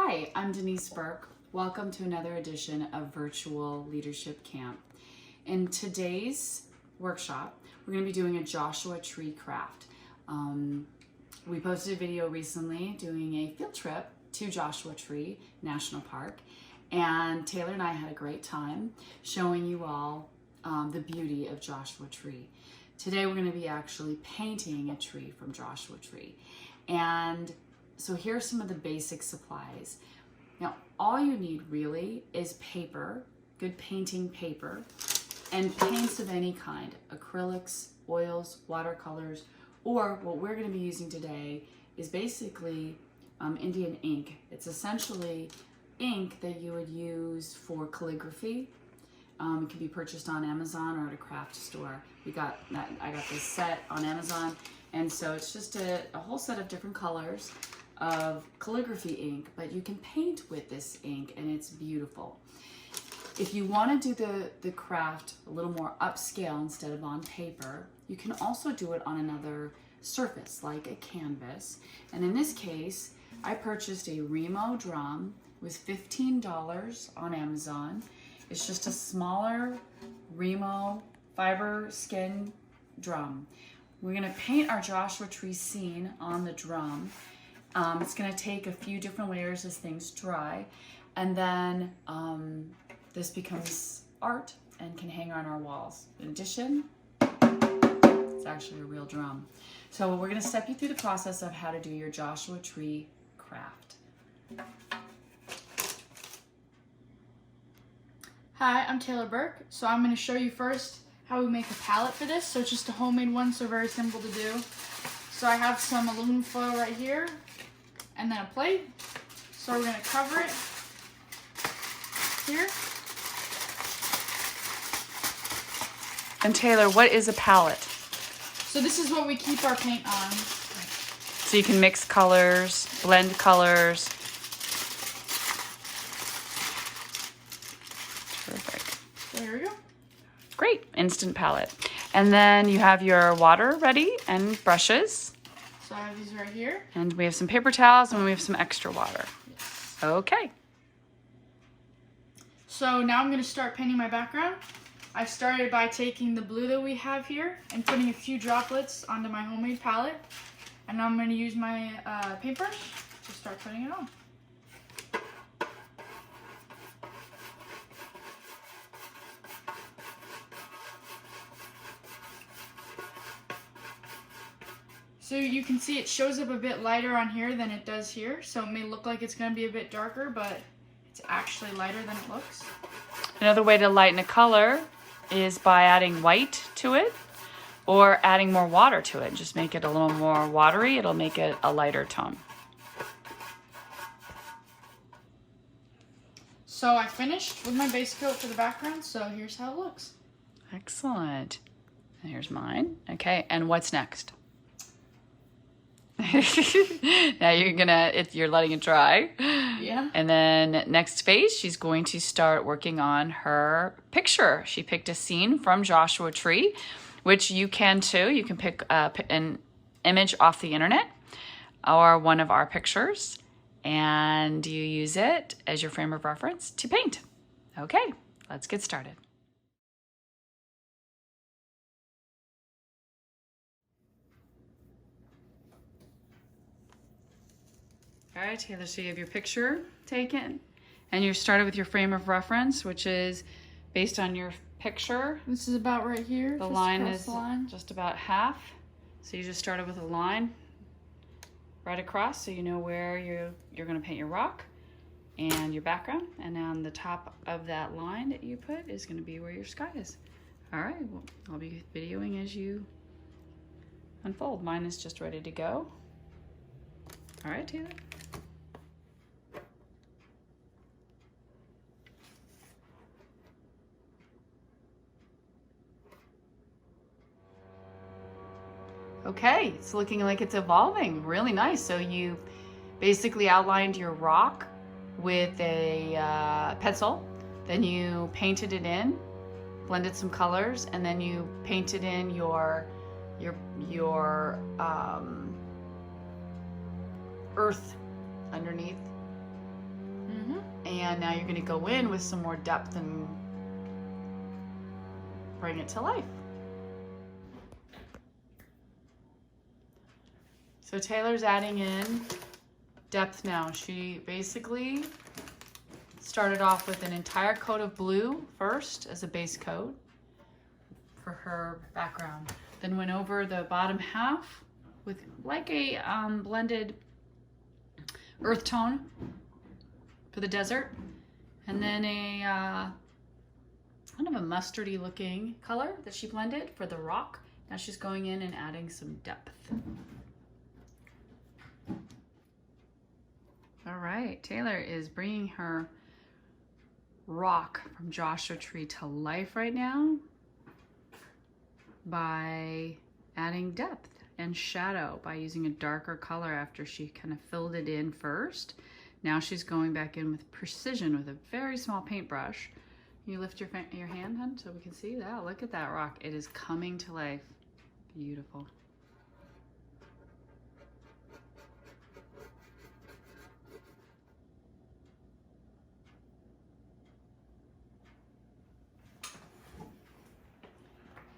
Hi, I'm Denise Burke. Welcome to another edition of Virtual Leadership Camp. In today's workshop, we're going to be doing a Joshua Tree craft. We posted a video recently doing a field trip to Joshua Tree National Park, and Taylor and I had a great time showing you all the beauty of Joshua Tree. Today we're going to be actually painting a tree from Joshua Tree. And so here are some of the basic supplies. Now, all you need really is paper, good painting paper, and paints of any kind, acrylics, oils, watercolors, or what we're going to be using today is basically Indian ink. It's essentially ink that you would use for calligraphy. It can be purchased on Amazon or at a craft store. I got this set on Amazon, and so it's just a whole set of different colors of calligraphy ink, but you can paint with this ink and it's beautiful. If you want to do the craft a little more upscale instead of on paper, you can also do it on another surface like a canvas. And in this case, I purchased a Remo drum. It was $15 on Amazon. It's just a smaller Remo fiber skin drum. We're going to paint our Joshua Tree scene on the drum. It's going to take a few different layers as things dry, and then this becomes art and can hang on our walls. In addition, it's actually a real drum. So we're going to step you through the process of how to do your Joshua Tree craft. Hi, I'm Taylor Burke. So I'm going to show you first how we make a palette for this. So it's just a homemade one, so very simple to do. So I have some aluminum foil right here, and then a plate. So we're going to cover it here. And Taylor, what is a palette? So this is what we keep our paint on. So you can mix colors, blend colors. Terrific. So here we go. Great, instant palette. And then you have your water ready and brushes. So I have these right here. And we have some paper towels and we have some extra water. Yes. Okay. So now I'm going to start painting my background. I started by taking the blue that we have here and putting a few droplets onto my homemade palette. And now I'm going to use my paintbrush to start putting it on. So you can see it shows up a bit lighter on here than it does here. So it may look like it's going to be a bit darker, but it's actually lighter than it looks. Another way to lighten a color is by adding white to it or adding more water to it. Just make it a little more watery. It'll make it a lighter tone. So I finished with my base coat for the background, so here's how it looks. Excellent. And here's mine. Okay, and what's next? Now you're letting it dry. Yeah. And then next phase, she's going to start working on her picture. She picked a scene from Joshua Tree, which you can too. You can pick an image off the internet or one of our pictures, and you use it as your frame of reference to paint. Okay, let's get started. All right, Taylor, so you have your picture taken, and you started with your frame of reference, which is based on your picture. This is about right here. The just line across is the line. just about half. So you just started with a line right across, so you know where you're going to paint your rock and your background. And on the top of that line that you put is going to be where your sky is. All right, well, I'll be videoing as you unfold. Mine is just ready to go. All right, Taylor. Okay, it's looking like it's evolving. Really nice. So you basically outlined your rock with a pencil, then you painted it in, blended some colors, and then you painted in your earth underneath. And now you're going to go in with some more depth and bring it to life. So Taylor's adding in depth now. She basically started off with an entire coat of blue first as a base coat for her background. Then went over the bottom half with like a blended earth tone for the desert. And then a kind of a mustardy looking color that she blended for the rock. Now she's going in and adding some depth. All right, Taylor is bringing her rock from Joshua Tree to life right now by adding depth and shadow by using a darker color after she kind of filled it in first. Now she's going back in with precision with a very small paintbrush. You lift your hand, hun, so we can see that. Look at that rock. It is coming to life. Beautiful.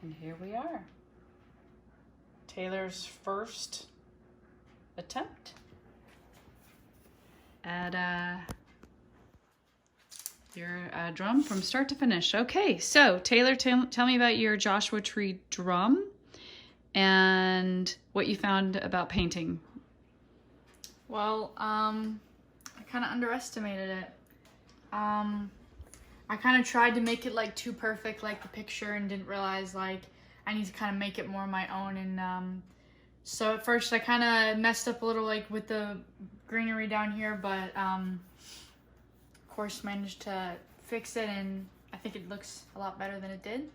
And here we are. Taylor's first attempt at your drum from start to finish. Okay, so Taylor, tell me about your Joshua Tree drum and what you found about painting. Well, I kind of underestimated it. I kind of tried to make it like too perfect like the picture and didn't realize like I need to kind of make it more my own. And so at first I kind of messed up a little like with the greenery down here, but of course managed to fix it, and I think it looks a lot better than it did.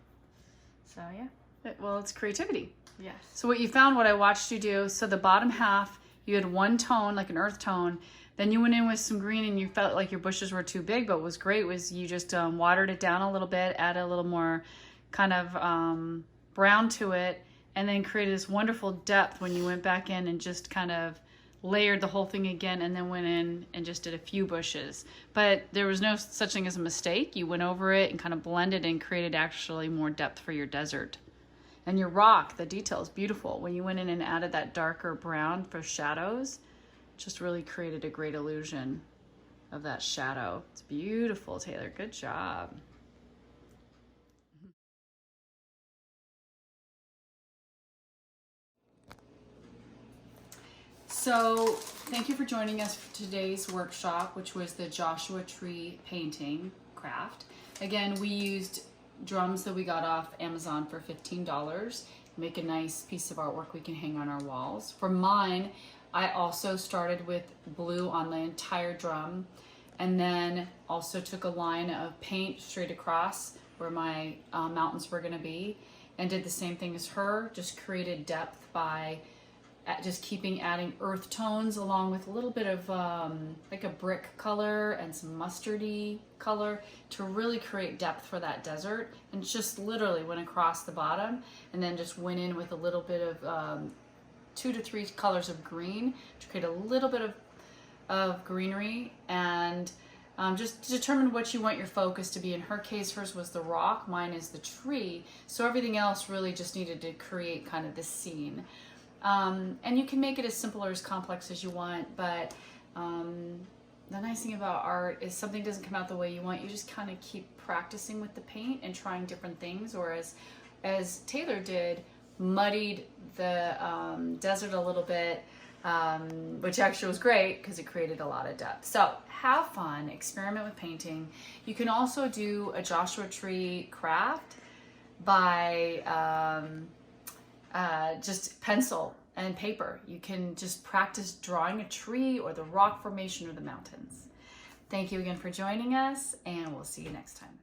So yeah. Well, it's creativity. Yes. So what you found, what I watched you do, so the bottom half, you had one tone, like an earth tone. Then you went in with some green and you felt like your bushes were too big, but what was great was you just watered it down a little bit, added a little more kind of brown to it, and then created this wonderful depth when you went back in and just kind of layered the whole thing again, and then went in and just did a few bushes. But there was no such thing as a mistake. You went over it and kind of blended and created actually more depth for your desert. And your rock, the detail is beautiful. When you went in and added that darker brown for shadows, just really created a great illusion of that shadow. It's beautiful, Taylor. Good job. So thank you for joining us for today's workshop, which was the Joshua Tree painting craft. Again, we used drums that we got off Amazon for $15. Make a nice piece of artwork we can hang on our walls. For mine, I also started with blue on the entire drum, and then also took a line of paint straight across where my mountains were gonna be, and did the same thing as her, just created depth by just keeping adding earth tones along with a little bit of like a brick color and some mustardy color to really create depth for that desert. And just literally went across the bottom and then just went in with a little bit of 2 to 3 colors of green to create a little bit of greenery, and just determine what you want your focus to be. In her case, hers was the rock, mine is the tree. So everything else really just needed to create kind of this scene. And you can make it as simple or as complex as you want, but the nice thing about art is something doesn't come out the way you want. You just kind of keep practicing with the paint and trying different things, or as Taylor did, muddied the desert a little bit, which actually was great because it created a lot of depth. So have fun, experiment with painting. You can also do a Joshua Tree craft by just pencil and paper. You can just practice drawing a tree or the rock formation or the mountains. Thank you again for joining us, and we'll see you next time.